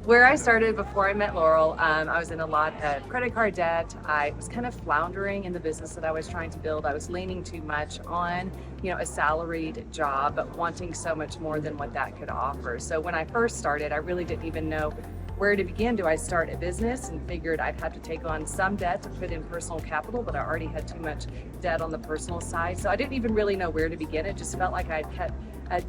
Where I started before I met Laurel, I was in a lot of credit card debt. I was kind of floundering in the business that I was trying to build. I was leaning too much on, a salaried job, but wanting so much more than what that could offer. So when I first started, I really didn't even know where to begin. Do I start a business? And figured I'd have to take on some debt to put in personal capital, but I already had too much debt on the personal side. So I didn't even really know where to begin. It just felt like I'd kept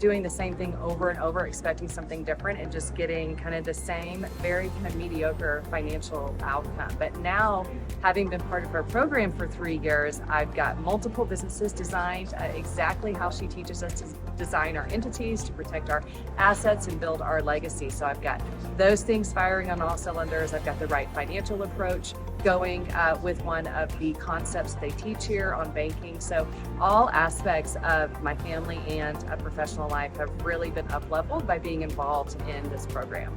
doing the same thing over and over, expecting something different and just getting kind of the same very kind of mediocre financial outcome. But now, having been part of her program for 3 years, I've got multiple businesses designed exactly how she teaches us to design our entities, to protect our assets and build our legacy. So I've got those things firing on all cylinders. I've got the right financial approach going with one of the concepts they teach here on banking. So all aspects of my family and professional life have really been up-leveled by being involved in this program.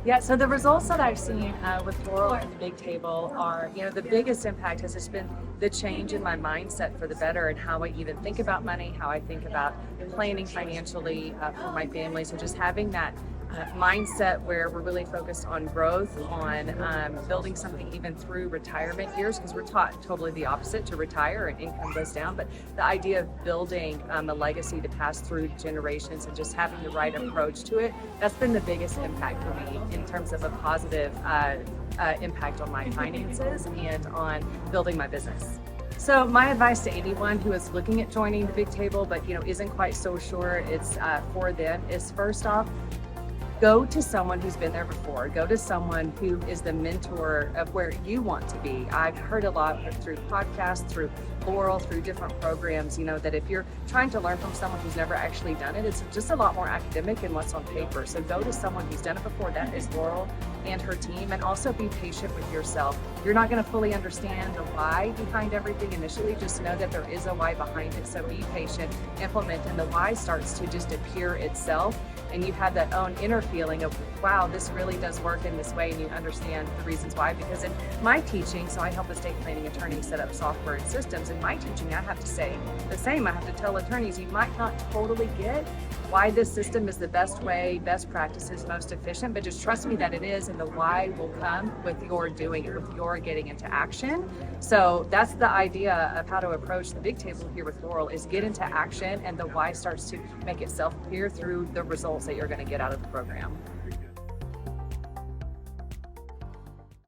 Yeah, so the results that I've seen with Loral and the Big Table are, the biggest impact has just been the change in my mindset for the better and how I even think about money, how I think about planning financially for my family. So just having that mindset where we're really focused on growth, on building something even through retirement years, because we're taught totally the opposite, to retire and income goes down. But the idea of building a legacy to pass through generations and just having the right approach to it, that's been the biggest impact for me in terms of a positive impact on my finances and on building my business. So my advice to anyone who is looking at joining the Big Table but isn't quite so sure it's for them is, first off, go to someone who's been there before. Go to someone who is the mentor of where you want to be. I've heard a lot through podcasts, through Loral, through different programs, that if you're trying to learn from someone who's never actually done it, it's just a lot more academic than what's on paper. So go to someone who's done it before. That is Loral and her team. And also be patient with yourself. You're not going to fully understand the why behind everything initially. Just know that there is a why behind it. So be patient, implement, and the why starts to just appear itself. And you have that own inner feeling of, wow, this really does work in this way, and you understand the reasons why. Because in my teaching, so I help estate planning attorneys set up software and systems. In my teaching, I have to say the same. I have to tell attorneys, you might not totally get why this system is the best way, best practices, most efficient, but just trust me that it is, and the why will come with your doing it, with your getting into action. So that's the idea of how to approach the Big Table here with Loral, is get into action, and the why starts to make itself appear through the results that you're going to get out of the program.